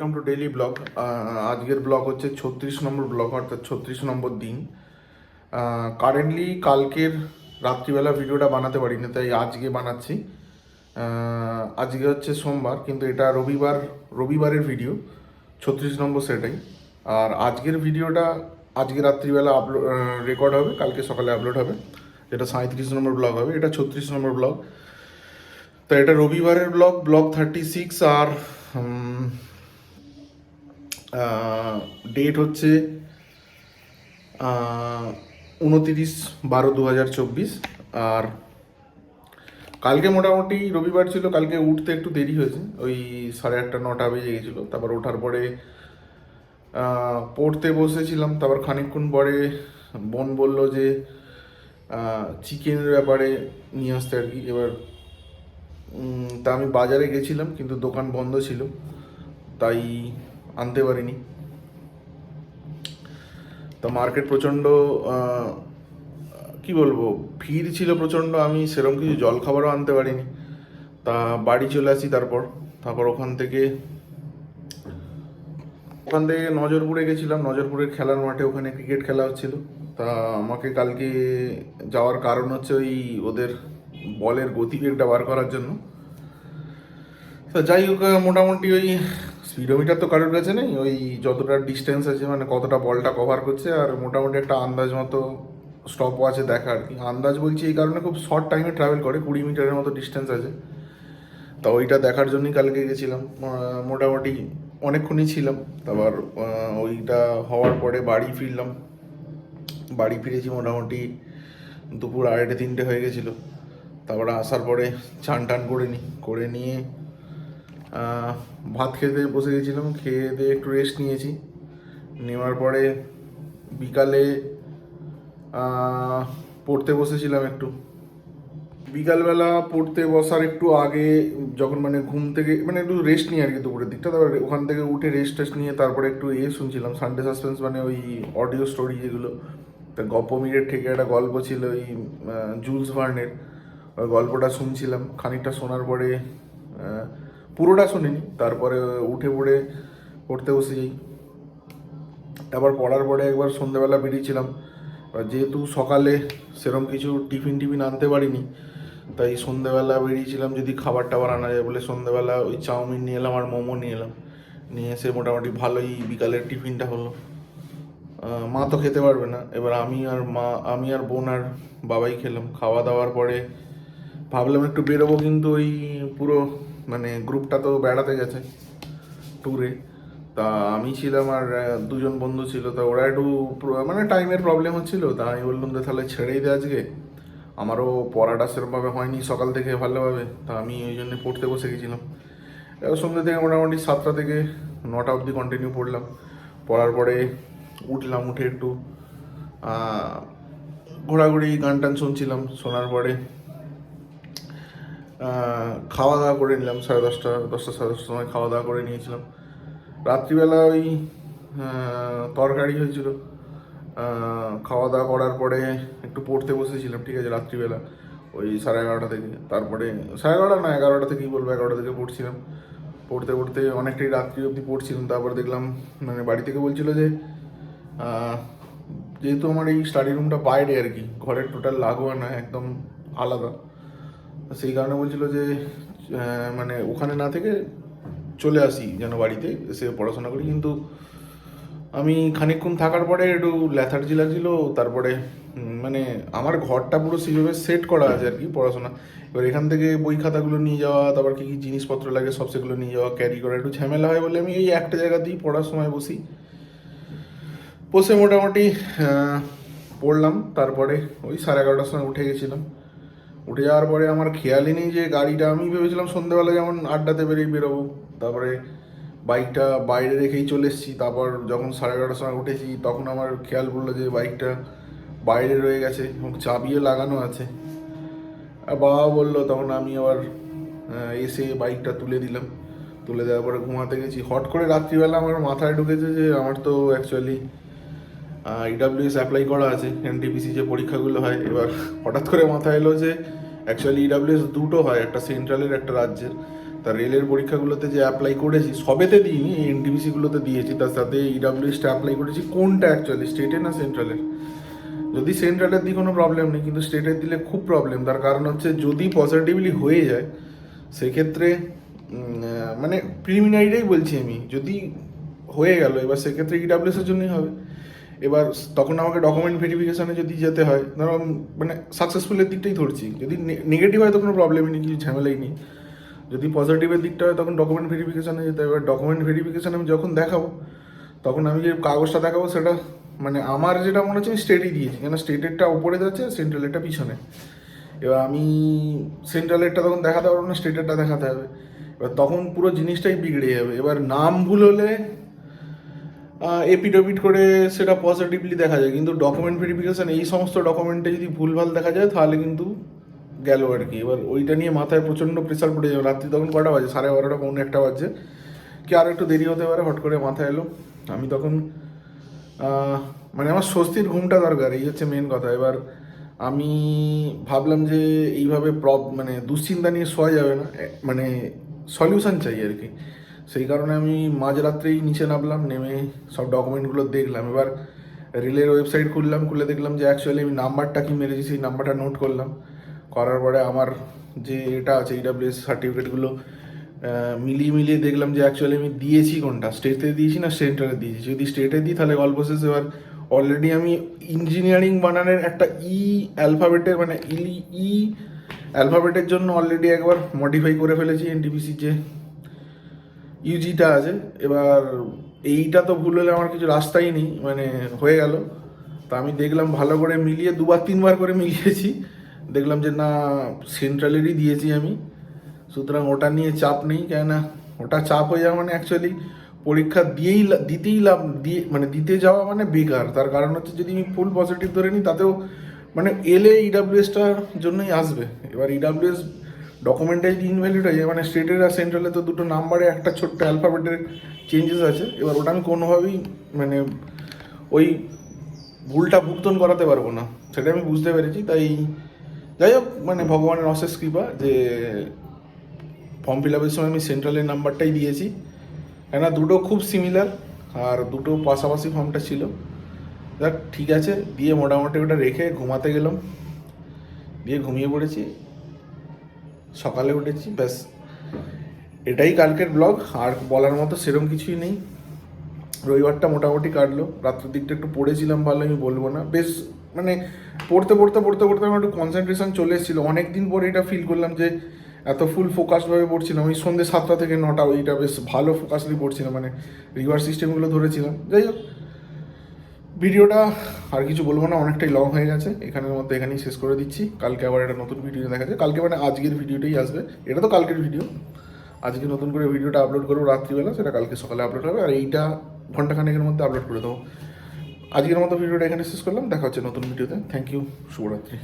Welcome to daily blog. আজকের blog হচ্ছে 36 নম্বর blog, অর্থাৎ 36 নম্বর দিন। কারেন্টলি কালকের রাত্রিবেলা ভিডিওটা বানাতে পারিনি, তাই আজকে বানাচ্ছি। আজকে হচ্ছে সোমবার, কিন্তু এটা রবিবারের ভিডিও, 36 নম্বর সেটাই। আর আজকের ভিডিওটা আজকে রাত্রিবেলা রেকর্ড হবে, কালকে সকালে আপলোড হবে, যেটা 37 নম্বর ব্লগ হবে। এটা 36 নম্বর ব্লগ, তো এটা রবিবারের ব্লগ 36। আর ডেট হচ্ছে 29/12/2024। আর কালকে মোটামুটি রবিবার ছিল, কালকে উঠতে একটু দেরি হয়েছে, ওই 8:30-9টা বেজে গেছিলো। তারপর ওঠার পরে পড়তে বসেছিলাম। তারপর খানিকক্ষণ পরে বোন বলল যে চিকেনের ব্যাপারে নিয়ে আসতে আর কি। এবার তা আমি বাজারে গেছিলাম, কিন্তু দোকান বন্ধ ছিল, তাই আনতে পারিনি। তো মার্কেট প্রচণ্ড কি বলবো, ভিড় ছিল প্রচণ্ড। আমি সেরকম কিছু জলখাবারও আনতে পারিনি, তা বাড়ি চলে আসি। তারপর ওখান থেকে নজরপুরে গেছিলাম। নজরপুরের খেলার মাঠে ওখানে ক্রিকেট খেলা হচ্ছিল। তা আমাকে কালকে যাওয়ার কারণ হচ্ছে ওই ওদের বলের গতিবেগটা বার করার জন্য। তো যাই হোক, মোটামুটি ওই স্পিডোমিটার তো কারোর কাছে নেই, ওই যতটা ডিস্টেন্স আছে, মানে কতটা বলটা কভার করছে, আর মোটামুটি একটা আন্দাজ মতো স্টপ ওয়াচে দেখা আর কি। আন্দাজ বলছি এই কারণে, খুব শর্ট টাইমে ট্রাভেল করে, 20 মিটারের মতো ডিস্টেন্স আছে। তা ওইটা দেখার জন্যই কালকে গেছিলাম। মোটামুটি অনেকক্ষণই ছিলাম। তারপর ওইটা হওয়ার পরে বাড়ি ফিরেছি মোটামুটি দুপুর 2:30-3টে হয়ে গেছিলো। তারপরে আসার পরে চান টান করে নিয়ে ভাত খেতে বসে গেছিলাম। খেয়ে দিয়ে একটু রেস্ট নিয়েছি। নেওয়ার পরে বিকালে পড়তে বসেছিলাম একটু। বিকালবেলা পড়তে বসার একটু আগে, যখন মানে ঘুম থেকে মানে একটু রেস্ট নিই আর কি দুপুরের দিকটা, তারপর ওখান থেকে উঠে রেস্ট নিয়ে তারপরে একটু শুনছিলাম সানডে সাসপেন্স, মানে ওই অডিও স্টোরি যেগুলো। তা গপ্পমিরের থেকে একটা গল্প ছিল ওই জুলস ভার্নের, ওই গল্পটা শুনছিলাম। খানিকটা শোনার পরে পুরোটা শুনিনি, তারপরে উঠে পড়তে বসে যাই। তারপর পড়ার পরে একবার সন্ধ্যেবেলা বেরিয়েছিলাম। যেহেতু সকালে সেরকম কিছু টিফিন আনতে পারিনি, তাই সন্ধ্যেবেলা বেরিয়েছিলাম যদি খাবার টাবার আনা যায় বলে। সন্ধ্যেবেলা ওই চাউমিন নিয়ে এলাম আর মোমো নিয়ে এলাম। নিয়ে এসে মোটামুটি ভালোই বিকালের টিফিনটা হলো। মা তো খেতে পারবে না, এবার আমি আর বোন আর বাবাই খেলাম। খাওয়া দাওয়ার পরে ভাবলাম একটু বেরোবো, কিন্তু ওই পুরো মানে গ্রুপটা তো বেড়াতে গেছে ট্যুরে। তা আমি ছিলাম আর দুজন বন্ধু ছিল। তা ওরা একটু মানে টাইমের প্রবলেম হচ্ছিলো। তা আমি বললাম যে তাহলে ছেড়েই দে আজকে। আমারও পড়াটা সেরকমভাবে হয়নি সকাল থেকে ভালোভাবে, তা আমি ওই জন্য পড়তে বসে গেছিলাম। এবার সন্ধ্যে থেকে মোটামুটি 7টা থেকে 9টা অবধি কন্টিনিউ পড়লাম। পড়ার পরে উঠে একটু ঘোরাঘুরি গান টান শুনছিলাম। শোনার পরে খাওয়া দাওয়া করে নিলাম। 10:30 সাড়ে 10টার সময় খাওয়া দাওয়া করে নিয়েছিলাম। রাত্রিবেলা ওই তরকারি হয়েছিল। খাওয়া দাওয়া করার পরে একটু পড়তে বসেছিলাম, ঠিক আছে, রাত্রিবেলা ওই 11:30 থেকে। তারপরে 11:30 না, 11টা থেকেই বলবো, 11টা থেকে পড়ছিলাম। পড়তে অনেকটাই রাত্রি অবধি পড়ছিলাম। তারপর দেখলাম মানে বাড়ি থেকে বলছিল যে যেহেতু আমার এই স্টাডি রুমটা বাইরে আর কি, ঘরের টোটাল লাগোয়া না, একদম আলাদা, সেই কারণে বলছিল যে মানে ওখানে না থেকে চলে আসি যেন বাড়িতে এসে পড়াশোনা করি। কিন্তু আমি খানিকক্ষণ থাকার পরে একটু ল্যাথার্জি লাগছিল। তারপরে মানে আমার ঘরটা পুরো সেইভাবে সেট করা আছে আর কি পড়াশোনা। এবার এখান থেকে বই খাতাগুলো নিয়ে যাওয়া, তারপর কী কী জিনিসপত্র লাগে সব সেগুলো নিয়ে যাওয়া, ক্যারি করা একটু ঝামেলা হয় বলে আমি এই একটা জায়গাতেই পড়ার সময় বসে মোটামুটি পড়লাম। তারপরে ওই 11:30টার সময় উঠে গেছিলাম। উঠে যাওয়ার পরে আমার খেয়ালই নেই যে গাড়িটা, আমি ভেবেছিলাম সন্ধ্যেবেলা যেমন আড্ডাতে বেরোবো, তারপরে বাইকটা বাইরে রেখেই চলে এসেছি। তারপর যখন 11:30টার সময় উঠেছি, তখন আমার খেয়াল পড়লো যে বাইকটা বাইরে রয়ে গেছে এবং চাবিও লাগানো আছে। আর বাবা বললো, তখন আমি আবার এসে বাইকটা তুলে দিলাম। তুলে দেওয়ার পরে ঘুমাতে গেছি। হট করে রাত্রিবেলা আমার মাথায় ঢুকেছে যে আমার তো অ্যাকচুয়ালি ইডাব্লিউএস অ্যাপ্লাই করা আছে, এনটিপিসি যে পরীক্ষাগুলো হয়। এবার হঠাৎ করে মাথায় এলো যে অ্যাকচুয়ালি ইডাব্লিউএস দুটো হয়, একটা সেন্ট্রালের একটা রাজ্যের। তা রেলের পরীক্ষাগুলোতে যে অ্যাপ্লাই করেছি সবেতে দিইনি, এই এনটিপিসিগুলোতে দিয়েছি, তার সাথে ইডাব্লিউএসটা অ্যাপ্লাই করেছি। কোনটা অ্যাকচুয়ালি স্টেটে না সেন্ট্রালের? যদি সেন্ট্রালের দিই কোনো প্রবলেম নেই, কিন্তু স্টেটের দিলে খুব প্রবলেম। তার কারণ হচ্ছে যদি পজিটিভলি হয়ে যায় সেক্ষেত্রে মানে প্রিলিমিনারিটাই বলছি আমি, যদি হয়ে গেল এবার সেক্ষেত্রে ইডাব্লিউএসের জন্যই হবে। এবার তখন আমাকে ডকুমেন্ট ভেরিফিকেশানে যদি যেতে হয়, ধরো মানে সাকসেসফুলের দিকটাই ধরছি, যদি নেগেটিভ হয় তো কোনো প্রবলেমই নেই, কিছু ঝামেলাই নেই। যদি পজিটিভের দিকটা হয় তখন ডকুমেন্ট ভেরিফিকেশানে যেতে হবে। এবার ডকুমেন্ট ভেরিফিকেশান আমি যখন দেখাবো তখন আমি যে কাগজটা দেখাবো সেটা মানে আমার যেটা মনে হচ্ছে আমি স্টেটই দিয়েছি, কেন স্টেটেরটা ওপরে যাচ্ছে, সেন্ট্রালেরটা পিছনে। এবার আমি সেন্ট্রালেরটা তখন দেখাতে পারবো না, স্টেটেরটা দেখাতে হবে। এবার তখন পুরো জিনিসটাই বিগড়ে যাবে। এবার নাম ভুল হলে এপিডোপিট করে সেটা পজিটিভলি দেখা যায়, কিন্তু ডকুমেন্ট ভেরিফিকেশান এই সমস্ত ডকুমেন্টে যদি ভুলভাল দেখা যায় তাহলে কিন্তু গেল আর কি। এবার ওইটা নিয়ে মাথায় প্রচণ্ড প্রেশার পড়ে যাবে। রাত্রি তখন কটা বাজে, 12:30 পৌনে 1 বাজছে, কি আরও একটু দেরি হতে পারে, হট করে মাথায় এলো। আমি তখন মানে আমার স্বস্তির ঘুমটা দরকার, এই হচ্ছে মেন কথা। এবার আমি ভাবলাম যে এইভাবে মানে দুশ্চিন্তা নিয়ে শোয়া যাবে না, মানে সলিউশন চাই আর কি। সেই কারণে আমি মাঝরাত্রেই নিচে নামলাম, নেমে সব ডকুমেন্টগুলো দেখলাম। এবার রেলের ওয়েবসাইট খুললাম, খুলে দেখলাম যে অ্যাকচুয়ালি আমি নাম্বারটা কি মেরেছি সেই নাম্বারটা নোট করলাম। করার পরে আমার যে এটা আছে ইডাব্লিউএস সার্টিফিকেটগুলো মিলিয়ে মিলিয়ে দেখলাম যে অ্যাকচুয়ালি আমি দিয়েছি কোনটা, স্টেটে দিয়েছি না সেন্টারে দিয়েছি। যদি স্টেটে দিই তাহলে গল্প শেষ। এবার অলরেডি আমি ইঞ্জিনিয়ারিং বানানের একটা অ্যালফাবেটের মানে অ্যালফাবেটের জন্য অলরেডি একবার মডিফাই করে ফেলেছি এনটিপিসির যে ইউজিটা আছে। এবার এইটা তো ভুল হলে আমার কিছু রাস্তাই নেই, মানে হয়ে গেল। তা আমি দেখলাম ভালো করে মিলিয়ে 2-3 বার করে মিলিয়েছি, দেখলাম যে না সেন্ট্রালেরই দিয়েছি আমি। সুতরাং ওটা নিয়ে চাপ নেই, কেননা ওটা চাপ হয়ে যাওয়া মানে অ্যাকচুয়ালি পরীক্ষা দিতে যাওয়া মানে বেকার। তার কারণ হচ্ছে যদি আমি ফুল পজিটিভ ধরে নিই তাতেও মানে এলে ইডাব্লিউএসটার জন্যই আসবে। এবার ইডাব্লিউএস ডকুমেন্টে যদি ইনভ্যালিড হয়ে যায়, মানে স্টেটের আর সেন্ট্রালে তো দুটো নাম্বারে একটা ছোট্ট অ্যালফাবেটের চেঞ্জেস আছে। এবার ওটা আমি কোনোভাবেই মানে ওই ভুলটা ভুক্তন করাতে পারবো না, সেটা আমি বুঝতে পেরেছি। তাই যাই হোক, মানে ভগবানের অশেষ কৃপা যে ফর্ম ফিল আপের সময় আমি সেন্ট্রালের নাম্বারটাই দিয়েছি, কেননা দুটো খুব সিমিলার আর দুটো পাশাপাশি ফর্মটা ছিল। দেখ ঠিক আছে, দিয়ে মোটামুটি ওটা রেখে ঘুমাতে গেলাম, দিয়ে ঘুমিয়ে পড়েছি, সকালে উঠেছি, ব্যাস এটাই কালকের ব্লগ। আর বলার মতো সেরকম কিছুই নেই। রবিবারটা মোটামুটি কাটলো, রাত্রের দিকটা একটু পড়েছিলাম ভালো, আমি বলবো না, বেশ মানে পড়তে আমার একটু কনসেন্ট্রেশন চলে এসেছিলো। অনেক দিন পরে এটা ফিল করলাম যে এত ফুল ফোকাসভাবে পড়ছিলাম। ওই সন্ধ্যে 7টা থেকে 9টা ওইটা বেশ ভালো ফোকাসলি পড়ছিলাম, মানে রিভার সিস্টেমগুলো ধরেছিলাম। যাই হোক, ভিডিওটা আর কিছু বলবো না, অনেকটাই লং হয়ে গেছে, এখানের মধ্যে এখানেই শেষ করে দিচ্ছি। কালকে আবার একটা নতুন ভিডিও দেখা যায়, কালকে মানে আজকের ভিডিওটাই আসবে, এটা তো কালকের ভিডিও। আজকে নতুন করে ভিডিওটা আপলোড করবো রাত্রিবেলা, সেটা কালকে সকালে আপলোড হবে, আর এইটা ঘন্টাখানেকের মধ্যে আপলোড করে দেবো। আজকের মতো ভিডিওটা এখানে শেষ করলাম, দেখা হচ্ছে নতুন ভিডিওতে। থ্যাংক ইউ, শুভরাত্রি।